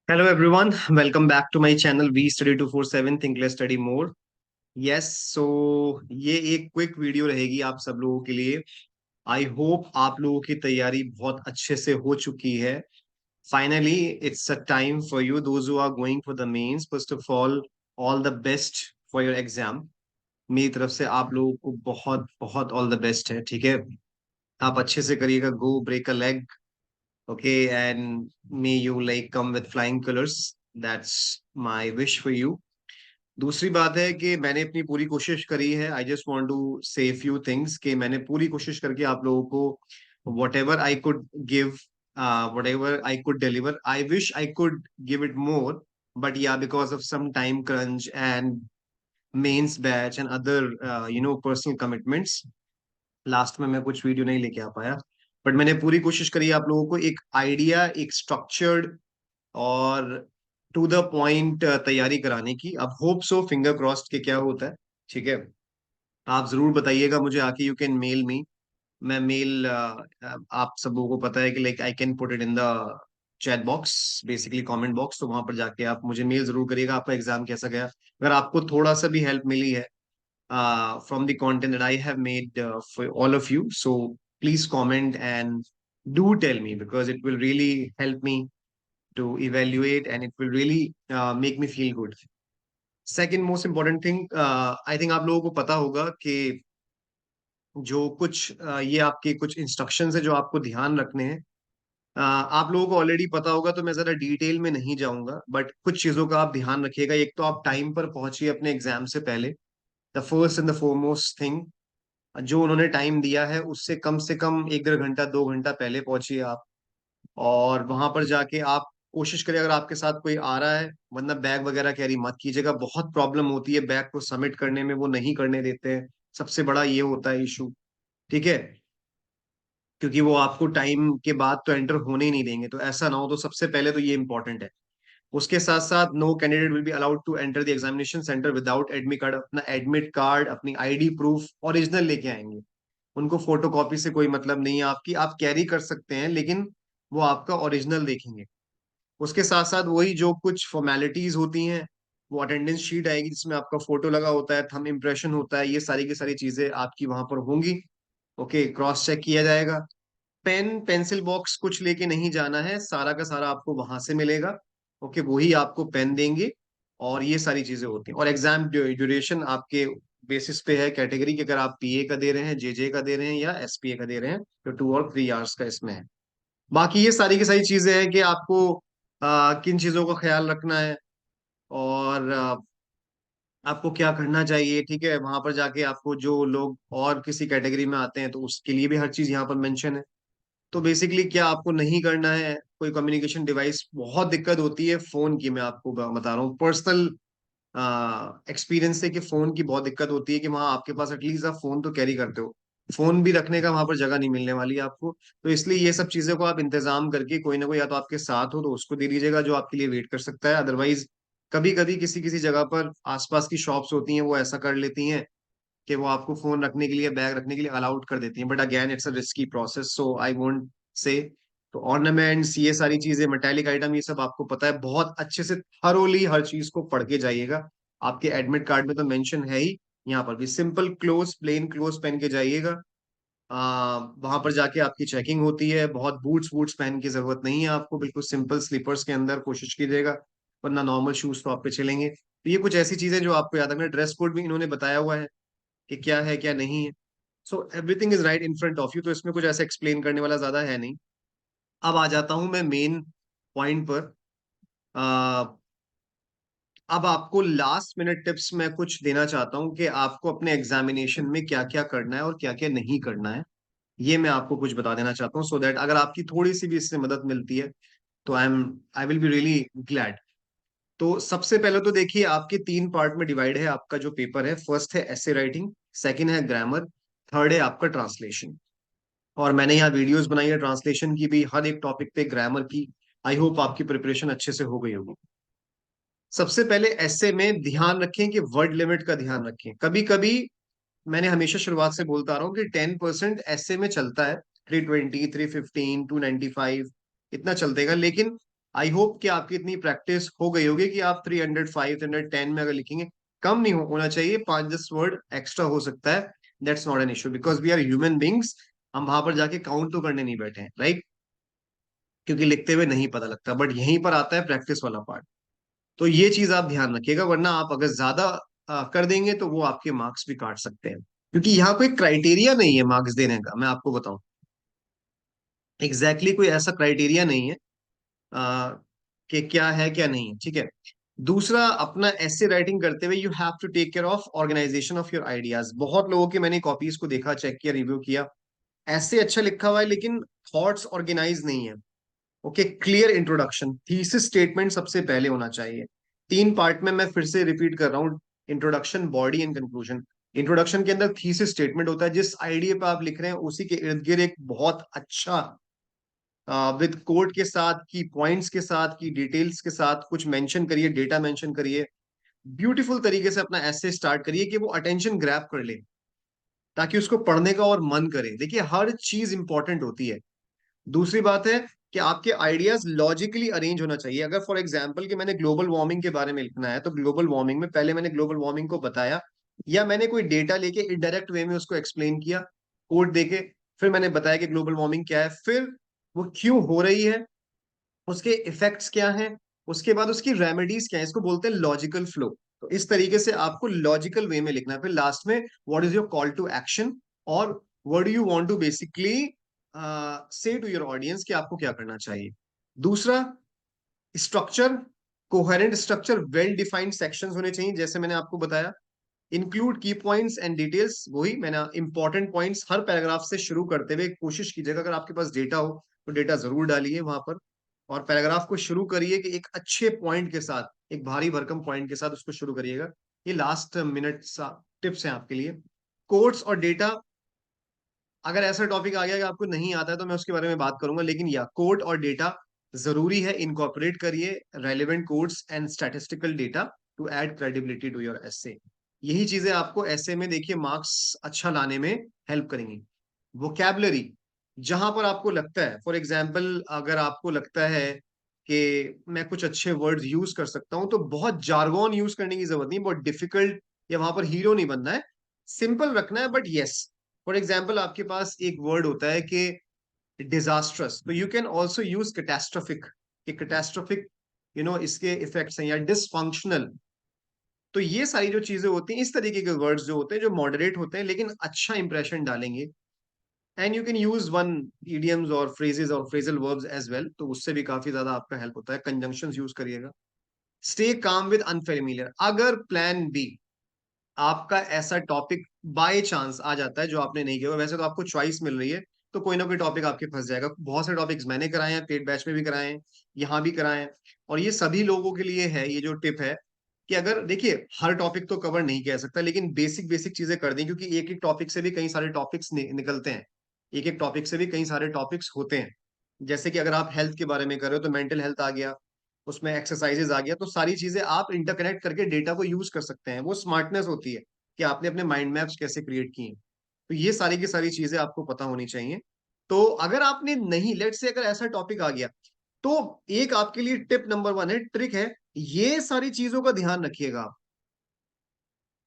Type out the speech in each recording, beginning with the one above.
Hello everyone, welcome back to my channel We Study 247 Think Less Study More. Yes, ये एक quick video रहेगी आप सब लोगों के लिए। आई होप आप लोगों की तैयारी बहुत अच्छे से हो चुकी है। Finally it's a time for you those who are going for the mains. First of all the best for your exam. मेरी तरफ से आप लोगों को बहुत बहुत ऑल द बेस्ट है, ठीक है। आप अच्छे से करिएगा, go break a leg, okay, and may you like come with flying colours. That's my wish for you. दूसरी बात है कि मैंने अपनी पूरी कोशिश करी है। I just want to say few things कि मैंने पूरी कोशिश करके आप लोगों को whatever I could give, whatever I could deliver, I wish I could give it more, but yeah because of some time crunch and mains batch and other personal commitments, last में मैं कुछ video नहीं लेके आ पाया। But मैंने पूरी कोशिश करी आप लोगों को एक आइडिया, एक स्ट्रक्चर्ड और टू द पॉइंट तैयारी कराने की। अब होप सो, फिंगर क्रॉस्ड के क्या होता है, ठीक है। आप जरूर बताइएगा मुझे आके, यू कैन मेल मी। मैं मेल, आप सबों को पता है कि like I can put it in the chat box, basically comment box. तो वहां पर जाके आप मुझे मेल जरूर करिएगा आपका एग्जाम कैसा गया। अगर आपको थोड़ा सा भी हेल्प मिली है from the content that I have made for all of you. So please comment and do tell me, because it will really help me to evaluate and it will really make me feel good. Second most important thing, I think आप लोगों को पता होगा कि जो कुछ ये आपके कुछ इंस्ट्रक्शंस है जो आपको ध्यान रखने हैं। आप लोगों को ऑलरेडी पता होगा, तो मैं जरा डिटेल में नहीं जाऊंगा, बट कुछ चीजों का आप ध्यान रखिएगा। एक तो आप टाइम पर पहुंचिए अपने एग्जाम से पहले। The first and the foremost thing, जो उन्होंने टाइम दिया है उससे कम से कम 1 1/2 घंटा 2 घंटा पहले पहुंचिए आप। और वहां पर जाके आप कोशिश करिए, अगर आपके साथ कोई आ रहा है, वरना बैग वगैरह कैरी मत कीजिएगा। बहुत प्रॉब्लम होती है बैग को सबमिट करने में, वो नहीं करने देते हैं। सबसे बड़ा ये होता है इशू, ठीक है। क्योंकि वो आपको टाइम के बाद तो एंटर होने ही नहीं देंगे, तो ऐसा ना हो। तो सबसे पहले तो ये इंपॉर्टेंट है। उसके साथ साथ no candidate will be allowed to enter the examination centre without admit card. अपना एडमिट कार्ड, अपनी आईडी प्रूफ ओरिजिनल लेके आएंगे। उनको फोटो कॉपी से कोई मतलब नहीं है आपकी, आप कैरी कर सकते हैं लेकिन वो आपका ओरिजिनल देखेंगे। उसके साथ साथ वही जो कुछ फॉर्मेलिटीज होती हैं, वो अटेंडेंस शीट आएगी जिसमें आपका फोटो लगा होता है, थंब इम्प्रेशन होता है, ये सारी की सारी चीजें आपकी वहां पर होंगी। ओके, क्रॉस चेक किया जाएगा। पेन पेंसिल बॉक्स कुछ लेके नहीं जाना है, सारा का सारा आपको वहां से मिलेगा। ओके, वही आपको पेन देंगे। और ये सारी चीजें होती हैं। और एग्जाम ड्यूरेशन आपके बेसिस पे है, कैटेगरी की। अगर आप पीए का दे रहे हैं, जेजे का दे रहे हैं या एसपीए का दे रहे हैं, तो 2 और 3 आवर्स का इसमें है। बाकी ये सारी की सारी चीजें हैं कि आपको किन चीजों का ख्याल रखना है और आपको क्या करना चाहिए, ठीक है। वहां पर जाके आपको जो लोग और किसी कैटेगरी में आते हैं तो उसके लिए भी हर चीज यहाँ पर मेंशन है। तो बेसिकली क्या आपको नहीं करना है, कोई कम्युनिकेशन डिवाइस, बहुत दिक्कत होती है फोन की। मैं आपको बता रहा हूँ पर्सनल एक्सपीरियंस से कि फोन की बहुत दिक्कत होती है कि वहाँ आपके पास एटलीस्ट आप फोन तो कैरी करते हो, फोन भी रखने का वहां पर जगह नहीं मिलने वाली है आपको। तो इसलिए ये सब चीजों को आप इंतजाम करके कोई ना कोई या तो आपके साथ हो तो उसको दे दीजिएगा जो आपके लिए वेट कर सकता है। अदरवाइज कभी कभी किसी किसी जगह पर आसपास की शॉप्स होती हैं, वो ऐसा कर लेती हैं कि वो आपको फोन रखने के लिए, बैग रखने के लिए अलाउड कर देती हैं। But again it's a risky process, so I won't say. तो ऑर्नामेंट्स, ये सारी चीजें, मेटालिक आइटम, ये सब आपको पता है। बहुत अच्छे से थरोली हर चीज को पढ़ के जाइएगा। आपके एडमिट कार्ड में तो मेंशन है ही। यहाँ पर भी सिंपल क्लोथ, प्लेन क्लोथ पहन के जाइएगा। वहां पर जाके आपकी चेकिंग होती है। बहुत बूट्स वूट्स पहन की जरूरत नहीं है आपको, बिल्कुल सिंपल स्लीपर्स के अंदर कोशिश कीजिएगा, वरना नॉर्मल शूज तो आप पे चलेंगे। तो ये कुछ ऐसी चीजें जो आपको याद रखना। ड्रेस कोड भी इन्होंने बताया हुआ है कि क्या है क्या नहीं है। So everything is right in front of you, तो इसमें कुछ ऐसे एक्सप्लेन करने वाला ज्यादा है नहीं। अब आ जाता हूं मैं मेन पॉइंट पर। आ, अब आपको लास्ट मिनट टिप्स मैं कुछ देना चाहता हूं कि आपको अपने एग्जामिनेशन में क्या क्या करना है और क्या क्या नहीं करना है। ये मैं आपको कुछ बता देना चाहता हूँ, सो दैट अगर आपकी थोड़ी सी भी इससे मदद मिलती है तो I will be really glad. तो सबसे पहले तो देखिए, आपके 3 पार्ट में डिवाइड है आपका जो पेपर है। फर्स्ट है एसे राइटिंग, सेकंड है ग्रामर, थर्ड है आपका ट्रांसलेशन। और मैंने यहाँ वीडियोस बनाई है ट्रांसलेशन की भी, हर एक टॉपिक पे, ग्रामर की। आई होप आपकी प्रिपरेशन अच्छे से हो गई होगी। सबसे पहले ऐसे में ध्यान रखें कि वर्ड लिमिट का ध्यान रखें। कभी कभी, मैंने हमेशा शुरुआत से बोलता आ रहा हूँ कि 10% ऐसे में चलता है, 320 315 295 इतना चलतेगा। लेकिन आई होप कि आपकी इतनी प्रैक्टिस हो गई होगी कि आप 300, 510 में अगर लिखेंगे, कम नहीं होना चाहिए, 5-10 वर्ड एक्स्ट्रा हो सकता है, that's not an issue, because we are human beings. हम वहां पर जाके काउंट तो करने नहीं बैठे हैं, राइट? क्योंकि लिखते हुए नहीं पता लगता, बट यहीं पर आता है प्रैक्टिस वाला पार्ट। तो ये चीज आप ध्यान रखिएगा, वरना आप अगर ज्यादा कर देंगे तो वो आपके मार्क्स भी काट सकते हैं, क्योंकि यहाँ कोई क्राइटेरिया नहीं है मार्क्स देने का, मैं आपको बताऊं। कोई ऐसा क्राइटेरिया नहीं है आ, कि क्या है क्या नहीं है, ठीक है। दूसरा, अपना ऐसे राइटिंग करते हुए you have to take care of organisation of your ideas. बहुत लोगों के मैंने कॉपीज को देखा, चेक किया, रिव्यू किया, ऐसे अच्छा लिखा हुआ है लेकिन थॉट्स ऑर्गेनाइज नहीं है। Okay, clear introduction, thesis statement सबसे पहले होना चाहिए। 3 पार्ट में मैं फिर से रिपीट कर रहा हूँ, introduction, body and conclusion. Introduction के अंदर थीसिस स्टेटमेंट होता है, जिस आइडिया पे आप लिख रहे हैं उसी के इर्द गिर्द एक बहुत अच्छा विद कोड के साथ, की पॉइंट्स के साथ, की डिटेल्स के साथ कुछ मेंशन करिए, डेटा मेंशन करिए, ब्यूटीफुल तरीके से अपना ऐसे स्टार्ट करिए कि वो अटेंशन ग्रैब कर ले, ताकि उसको पढ़ने का और मन करे। देखिए, हर चीज इंपॉर्टेंट होती है। दूसरी बात है कि आपके आइडियाज लॉजिकली अरेंज होना चाहिए। अगर फॉर एग्जांपल कि मैंने ग्लोबल वार्मिंग के बारे में लिखना है, तो ग्लोबल वार्मिंग में पहले मैंने ग्लोबल वार्मिंग को बताया, या मैंने कोई डेटा लेके इनडायरेक्ट वे में उसको एक्सप्लेन किया कोड देके, फिर मैंने बताया कि ग्लोबल वार्मिंग क्या है, फिर वो क्यों हो रही है, उसके इफेक्ट्स क्या हैं, उसके बाद उसकी रेमेडीज क्या है, इसको बोलते हैं लॉजिकल फ्लो। तो इस तरीके से आपको लॉजिकल वे में लिखना है। फिर लास्ट में what is your call to action, और what do you want to basically say to your audience, कि आपको क्या करना चाहिए। दूसरा, structure, coherent structure, well defined sections होने चाहिए, जैसे मैंने आपको बताया। इंक्लूड की पॉइंट्स एंड डिटेल्स, वही मैंने इंपॉर्टेंट पॉइंट्स हर पैराग्राफ से शुरू करते हुए कोशिश कीजिएगा, अगर आपके पास डेटा हो तो डेटा जरूर डालिए वहां पर, और पैराग्राफ को शुरू करिए कि एक अच्छे पॉइंट के साथ, एक भारी भरकम पॉइंट के साथ उसको शुरू करिएगा। ये लास्ट मिनट टिप्स हैं आपके लिए। कोट्स और डेटा, अगर ऐसा टॉपिक आ गया कि आपको नहीं आता है तो मैं उसके बारे में बात करूंगा, लेकिन या कोट और डेटा जरूरी है, इनकॉर्पोरेट करिए relevant codes and statistical data to add credibility to your essay. यही चीजें आपको ऐसे में, देखिए, मार्क्स अच्छा लाने में हेल्प करेंगी। वोकैबलरी, जहां पर आपको लगता है, फॉर एग्जाम्पल अगर आपको लगता है कि मैं कुछ अच्छे वर्ड्स यूज कर सकता हूं, तो बहुत जार्गोन यूज करने की जरूरत नहीं, बहुत डिफिकल्ट या वहां पर हीरो नहीं बनना है, सिंपल रखना है, बट यस। फॉर एग्जाम्पल आपके पास एक वर्ड होता है कि डिजास्ट्रस, तो you can also use catastrophic, कि कैटास्ट्रोफिक इसके इफेक्ट्स हैं, या डिसफंक्शनल। तो ये सारी जो चीजें होती हैं, इस तरीके के वर्ड्स जो होते हैं, जो मॉडरेट होते हैं लेकिन अच्छा इंप्रेशन डालेंगे। And you can use one idioms और फ्रेजेस और फ्रेजल वर्ब्स एज वेल, तो उससे भी काफी ज्यादा आपका हेल्प होता है। कंजंक्शंस यूज करिएगा। स्टे काम विद अनफेमिलियर, अगर प्लान बी, आपका ऐसा टॉपिक बाय चांस आ जाता है जो आपने नहीं किया, वैसे तो आपको चॉइस मिल रही है, तो कोई ना कोई टॉपिक आपके फंस जाएगा। बहुत से टॉपिक्स मैंने कराए हैं, पेड बैच में भी कराए हैं, यहाँ भी कराए हैं, और ये सभी लोगों के लिए है ये जो टिप है, कि अगर देखिए, हर टॉपिक तो कवर नहीं किया जा सकता, लेकिन बेसिक बेसिक चीजें कर दी, क्योंकि एक एक टॉपिक से भी कई सारे टॉपिक्स निकलते हैं, एक एक टॉपिक से भी कई सारे टॉपिक्स होते हैं। जैसे कि अगर आप हेल्थ के बारे में कर रहे हो तो मेंटल हेल्थ आ गया, उसमें एक्सरसाइजेज आ गया, तो सारी चीजें आप इंटरकनेक्ट करके डेटा को यूज कर सकते हैं। वो स्मार्टनेस होती है कि आपने अपने माइंड मैप्स कैसे क्रिएट किए हैं। तो ये सारी की सारी चीजें आपको पता होनी चाहिए। तो अगर आपने नहीं, लेट से अगर ऐसा टॉपिक आ गया, तो एक आपके लिए टिप नंबर 1 है, ट्रिक है, ये सारी चीजों का ध्यान रखिएगा आप,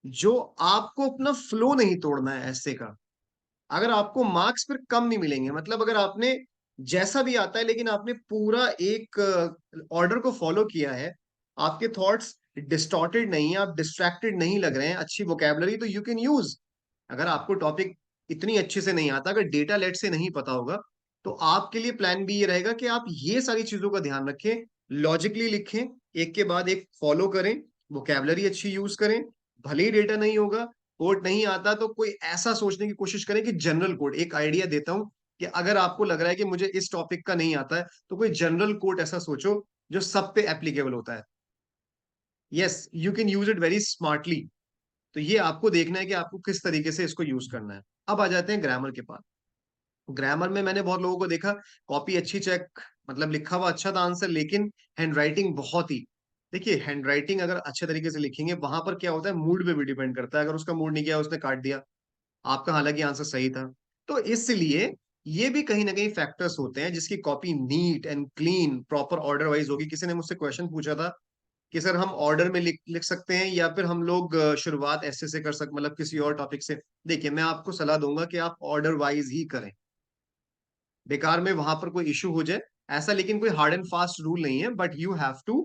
जो आपको अपना फ्लो नहीं तोड़ना है ऐसे का। अगर आपको मार्क्स फिर कम नहीं मिलेंगे, मतलब अगर आपने जैसा भी आता है लेकिन आपने पूरा एक ऑर्डर को फॉलो किया है, आपके थॉट्स डिस्टॉर्टेड नहीं है, आप डिस्ट्रैक्टेड नहीं लग रहे हैं, अच्छी वोकेबलरी, तो यू कैन यूज। अगर आपको टॉपिक इतनी अच्छे से नहीं आता, अगर डेटा लेट से नहीं पता होगा, तो आपके लिए प्लान बी ये रहेगा कि आप ये सारी चीजों का ध्यान रखें, लॉजिकली लिखें, एक के बाद एक फॉलो करें, वोकेबलरी अच्छी यूज करें। भले ही डेटा नहीं होगा, कोड नहीं आता, तो कोई ऐसा सोचने की कोशिश करें कि जनरल कोड, एक आइडिया देता हूं कि अगर आपको लग रहा है कि मुझे इस टॉपिक का नहीं आता है, तो कोई जनरल कोड ऐसा सोचो जो सब पे एप्लीकेबल होता है। Yes, you can use it very smartly. तो ये आपको देखना है कि आपको किस तरीके से इसको यूज करना है। अब आ जाते हैं ग्रामर के पास। ग्रामर में मैंने बहुत लोगों को देखा, कॉपी अच्छी चेक, मतलब लिखा हुआ अच्छा था आंसर, लेकिन हैंड राइटिंग बहुत ही, देखिए हैंड राइटिंग अगर अच्छे तरीके से लिखेंगे, वहां पर क्या होता है, मूड पे भी डिपेंड करता है। अगर उसका मूड नहीं किया, उसने काट दिया, आपका हालांकि आंसर सही था। तो इसलिए ये भी कहीं ना कहीं फैक्टर्स होते हैं जिसकी copy neat and clean proper order wise होगी। किसी ने मुझसे क्वेश्चन पूछा था कि सर हम ऑर्डर में लिख लिख सकते हैं या फिर हम लोग शुरुआत ऐसे से कर सकते, मतलब किसी और टॉपिक से। देखिए मैं आपको सलाह दूंगा कि आप ऑर्डर वाइज ही करें, बेकार में वहां पर कोई इशू हो जाए ऐसा, लेकिन कोई हार्ड एंड फास्ट रूल नहीं है, but you have to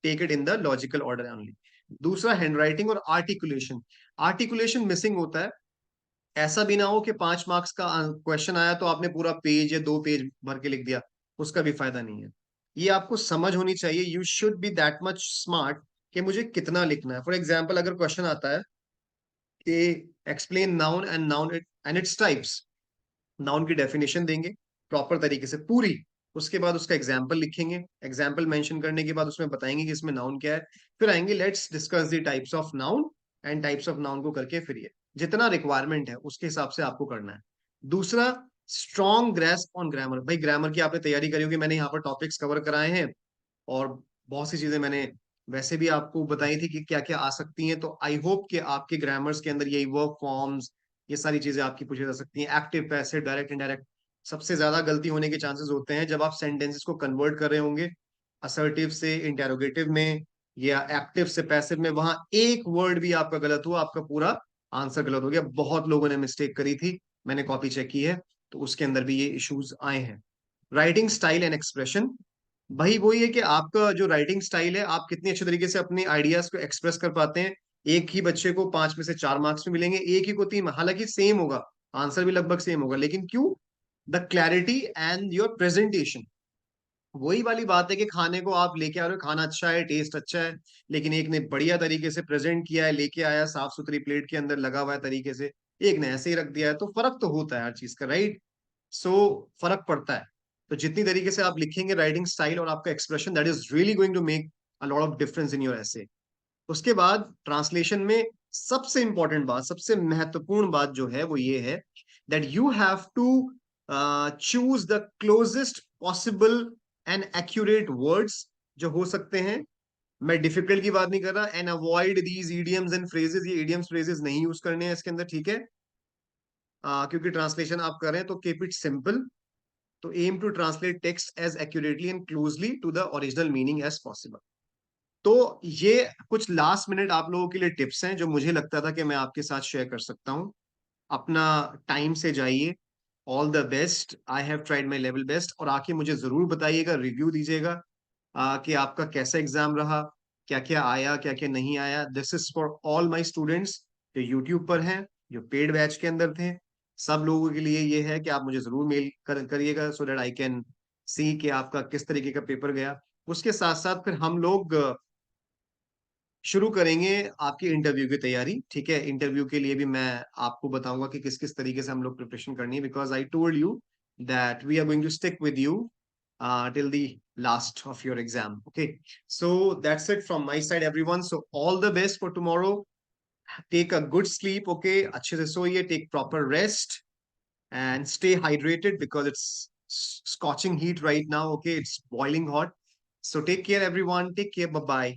take it in the logical order only. दूसरा, हैंडराइटिंग और आर्टिकुलेशन। आर्टिकुलेशन मिसिंग होता है। ऐसा भी ना हो कि 5 मार्क्स का क्वेश्चन आया तो आपने पूरा पेज या 2 पेज भर के लिख दिया, उसका भी फायदा नहीं है। ये आपको समझ होनी चाहिए, you should be that much smart कि मुझे कितना लिखना है। फॉर एग्जाम्पल अगर क्वेश्चन आता है कि explain noun and noun and its types, noun की डेफिनेशन देंगे प्रॉपर तरीके से पूरी, उसके बाद उसका एग्जाम्पल लिखेंगे, एग्जाम्पल मेंशन करने के बाद उसमें बताएंगे कि इसमें नाउन क्या है, फिर आएंगे let's discuss the types of noun and types of noun को करके फिर ये जितना रिक्वायरमेंट है उसके हिसाब से आपको करना है। दूसरा, स्ट्रॉन्ग ग्रेस्प ऑन ग्रामर। भाई ग्रामर की आपने तैयारी करी होगी, मैंने यहाँ पर टॉपिक्स कवर कराए हैं और बहुत सी चीजें मैंने वैसे भी आपको बताई थी कि क्या क्या आ सकती हैं, तो आई होप कि आपके ग्रामर्स के अंदर यही वर्क फॉर्म्स, ये सारी चीजें आपकी पूछी जा सकती हैं। Active, passive, direct, indirect. सबसे ज्यादा गलती होने के चांसेस होते हैं जब आप सेंटेंसेस को कन्वर्ट कर रहे होंगे असर्टिव से इंटेरोगेटिव में या एक्टिव से पैसिव में, वहां एक वर्ड भी आपका गलत हुआ, आपका पूरा आंसर गलत हो गया। बहुत लोगों ने मिस्टेक करी थी, मैंने कॉपी चेक की है, तो उसके अंदर भी ये इश्यूज आए हैं। Writing style and expression. भाई वही है कि आपका जो राइटिंग स्टाइल है, आप कितनी अच्छे तरीके से अपने आइडियाज को एक्सप्रेस कर पाते हैं। एक ही बच्चे को 5 में से 4 मार्क्स में मिलेंगे, एक ही को 3, हालांकि सेम होगा, आंसर भी लगभग सेम होगा, लेकिन क्यों? The clarity and your presentation. वही वाली बात है कि खाने को आप लेके आ रहे हो, खाना अच्छा है, टेस्ट अच्छा है, लेकिन एक ने बढ़िया तरीके से प्रेजेंट किया है, लेके आया साफ सुथरी प्लेट के अंदर लगा हुआ है तरीके से, एक ने ऐसे ही रख दिया है, तो फर्क तो होता है हर चीज का, राइट? सो फर्क पड़ता है। तो जितनी तरीके से आप लिखेंगे राइटिंग स्टाइल और आपका expression, that is really going to make a lot of difference in your essay. उसके बाद ट्रांसलेशन में सबसे इंपॉर्टेंट बात, सबसे महत्वपूर्ण बात जो है वो ये है that you have to choose the closest possible and accurate words जो हो सकते हैं। मैं डिफिकल्ट की बात नहीं कर रहा, and avoid these idioms and phrases. ये इडियम्स फ्रेजेस नहीं यूज करने हैं इसके अंदर, ठीक है? क्योंकि ट्रांसलेशन आप कर रहे हैं तो कीप इट सिंपल। तो aim to translate text as accurately and closely to the original meaning as possible. तो ये कुछ लास्ट मिनट आप लोगों के लिए टिप्स हैं जो मुझे लगता था कि मैं आपके साथ शेयर कर सकता हूं। अपना टाइम से जाइए। All the best, I have tried my level best. और आके मुझे जरूर बताइएगा, रिव्यू दीजिएगा कि आपका कैसा एग्जाम रहा, क्या क्या आया, क्या क्या नहीं आया। This is for all my students जो यूट्यूब पर हैं, जो पेड बैच के अंदर थे। सब लोगों के लिए ये है कि आप मुझे जरूर मेल करिएगा so that I can see कि आपका किस तरीके का पेपर गया। उसके साथ साथ फिर हम लोग शुरू करेंगे आपकी इंटरव्यू की तैयारी, ठीक है? इंटरव्यू के लिए भी मैं आपको बताऊंगा कि किस किस तरीके से हम लोग प्रिपरेशन करनी है, because I told you that we are going to stick with you till the last of your exam. Okay, so that's it from my side, everyone. So all the best for tomorrow. Take a good sleep. Okay, अच्छे से सोइए, take proper rest and stay hydrated because it's scorching heat right now. Okay, it's boiling hot. So take care, everyone. Take care. Bye bye.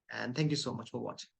And thank you so much for watching.